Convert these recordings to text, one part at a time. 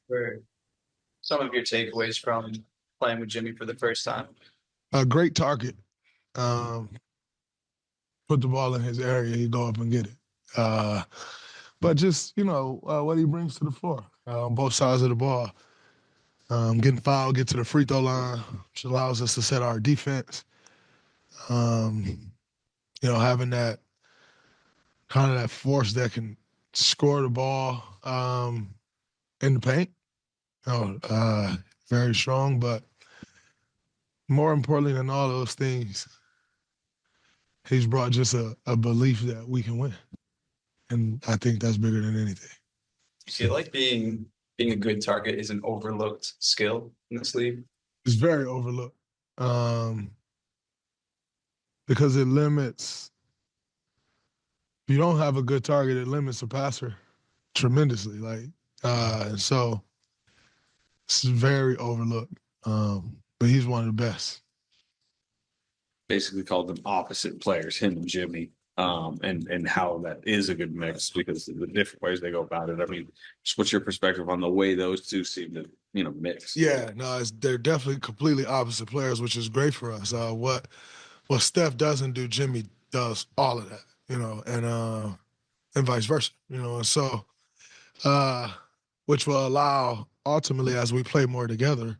were some of your takeaways from playing with Jimmy for the first time? A great target. Um, put the ball in his area, he'd go up and get it. But just, what he brings to the floor on both sides of the ball. Getting fouled, get to the free throw line, which allows us to set our defense. Having that kind of that force that can score the ball in the paint. Very strong, but more importantly than all those things, he's brought just a belief that we can win. And I think that's bigger than anything. You feel like being a good target is an overlooked skill in this league? It's very overlooked because it limits. If you don't have a good target, it limits a passer tremendously. And so it's very overlooked. But he's one of the best. Basically called them opposite players, him and Jimmy, and how that is a good mix because of the different ways they go about it. I mean, just what's your perspective on the way those two seem to, mix? Yeah, no, they're definitely completely opposite players, which is great for us. What Steph doesn't do, Jimmy does all of that, and vice versa, and so, which will allow ultimately as we play more together,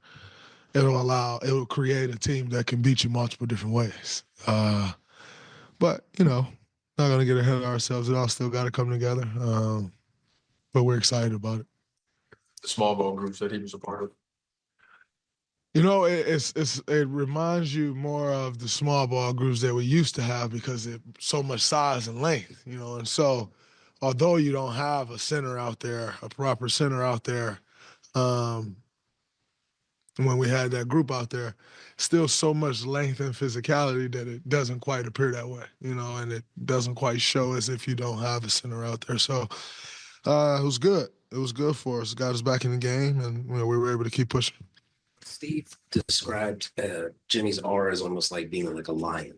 it will create a team that can beat you multiple different ways. But, not going to get ahead of ourselves. It all still got to come together. But we're excited about it. The small ball groups that he was a part of. It reminds you more of the small ball groups that we used to have because it's so much size and length, and so although you don't have a center out there, a proper center out there, when we had that group out there, still so much length and physicality that it doesn't quite appear that way, and it doesn't quite show as if you don't have a center out there. So it was good. It was good for us. It got us back in the game, and we were able to keep pushing. Steve described Jimmy's aura as almost like being like a lion.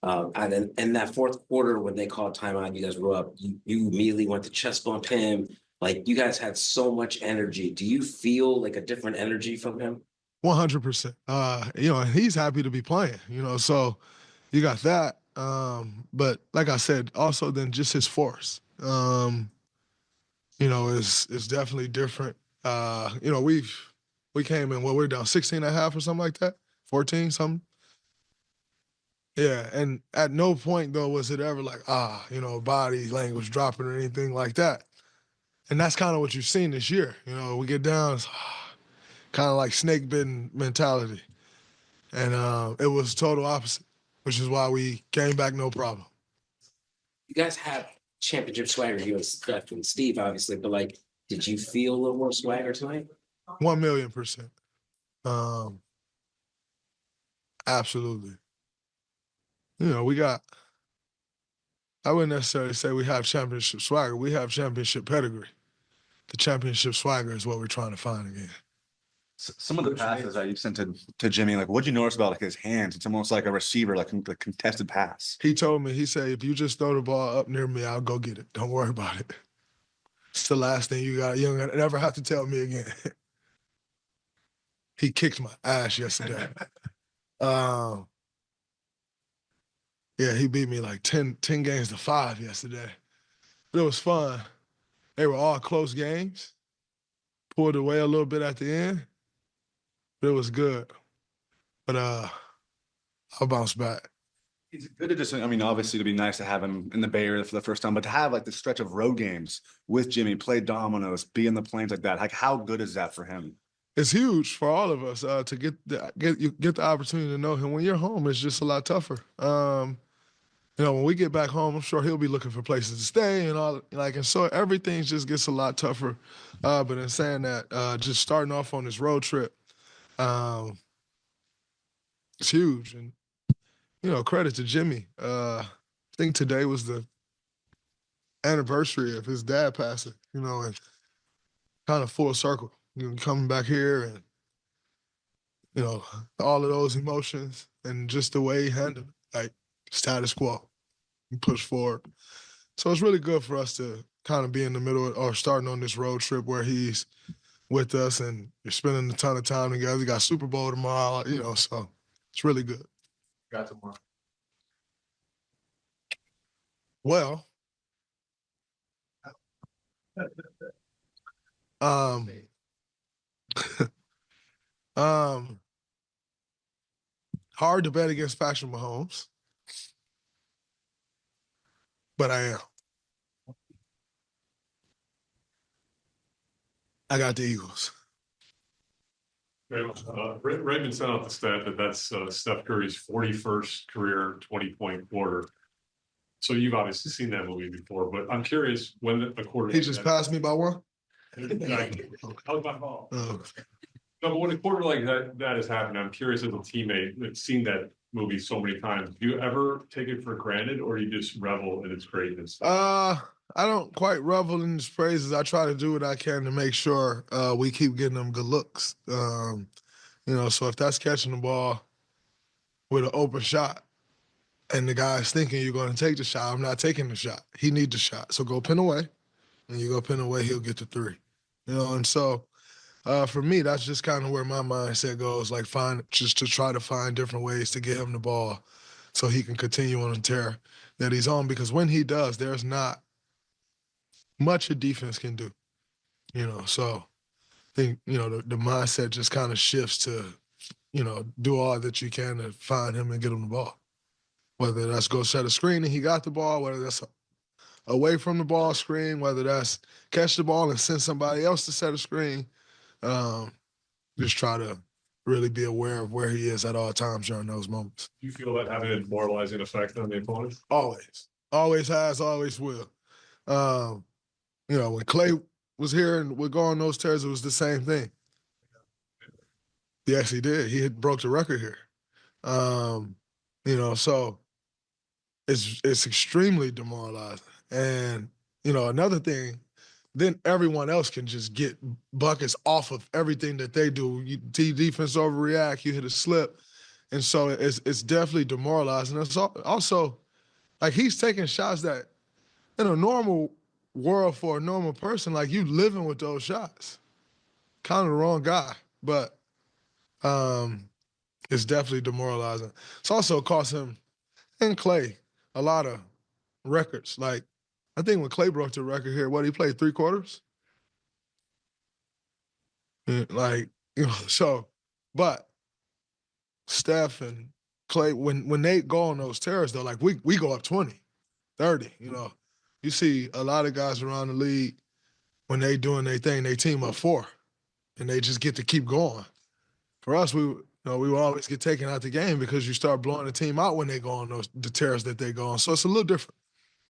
And then in that fourth quarter, when they called timeout, you guys were up, you immediately went to chest bump him. Like, you guys had so much energy. Do you feel like a different energy from him? 100%. And he's happy to be playing, so you got that. But like I said, also then just his force, is definitely different. We came in, we're down 16 and a half or something like that, 14 something. Yeah, and at no point, though, was it ever like, body language dropping or anything like that. And that's kind of what you've seen this year. We get down, it's kind of like snake-bitten mentality. And it was total opposite, which is why we came back no problem. You guys have championship swagger, you and Steph and Steve, obviously, but, did you feel a little more swagger tonight? 1,000,000%. Absolutely. I wouldn't necessarily say we have championship swagger. We have championship pedigree. The championship swagger is what we're trying to find again. Some of the passes that you sent to Jimmy, what'd you notice about his hands? It's almost like a receiver, like a contested pass. He told me, he said, if you just throw the ball up near me, I'll go get it. Don't worry about it. It's the last thing you got. You don't ever have to tell me again. He kicked my ass yesterday. He beat me 10 games to 5 yesterday. But it was fun. They were all close games. Pulled away a little bit at the end. But it was good. But I'll bounce back. It's good to just, obviously it'd be nice to have him in the Bay Area for the first time, but to have the stretch of road games with Jimmy, play dominoes, be in the plains like that, how good is that for him? It's huge for all of us to get the opportunity to know him. When you're home, it's just a lot tougher. When we get back home, I'm sure he'll be looking for places to stay and all. And so everything just gets a lot tougher. But in saying that, just starting off on this road trip, it's huge. And credit to Jimmy. I think today was the anniversary of his dad passing. And kind of full circle. Coming back here and, all of those emotions and just the way he handled it, status quo and push forward. So it's really good for us to kind of be in the middle or starting on this road trip where he's with us, and you're spending a ton of time together. You got Super Bowl tomorrow, you know, so it's really good. Got tomorrow. Well, um, hard to bet against Patrick Mahomes, but I am. I got the Eagles. Raymond sent out the stat that that's Steph Curry's 41st career 20-point quarter. So you've obviously seen that movie before, but I'm curious when a quarter. He just passed me by one? That was my fault. Oh. No, but when a quarter like that has happened, I'm curious as a teammate that's seen that movie so many times. Do you ever take it for granted, or you just revel in its greatness? I don't quite revel in his praises. I try to do what I can to make sure we keep getting them good looks. You know, so if that's catching the ball with an open shot and the guy's thinking you're going to take the shot, I'm not taking the shot. He needs the shot. So go pin away. And you go pin away, he'll get the three. You know, and so for me, that's just kind of where my mindset goes, like just to try to find different ways to get him the ball so he can continue on the tear that he's on. Because when he does, there's not much a defense can do. You know, so I think, you know, the mindset just kind of shifts to, you know, do all that you can to find him and get him the ball. Whether that's go set a screen and he got the ball, whether that's away from the ball screen, whether that's catch the ball and send somebody else to set a screen. Just try to really be aware of where he is at all times during those moments. Do you feel that having a demoralizing effect on the opponent? Always. Always has, always will. You know, when Klay was here and would go on those tears, it was the same thing. Yes, he did. He had broke the record here. You know, so it's extremely demoralizing. And, you know, another thing, then everyone else can just get buckets off of everything that they do. Defense overreact, you hit a slip. And so it's definitely demoralizing. It's also, like, he's taking shots that in a normal world for a normal person, like, you living with those shots. Kind of the wrong guy. But it's definitely demoralizing. It's also cost him and Klay a lot of records. Like, I think when Klay broke the record here, he played 3 quarters? Like, you know, so, but Steph and Klay, when they go on those tears, though, like, we go up 20, 30, you know. You see a lot of guys around the league, when they doing their thing, they team up 4, and they just get to keep going. For us, we will always get taken out the game because you start blowing the team out when they go on the tears that they go on. So it's a little different.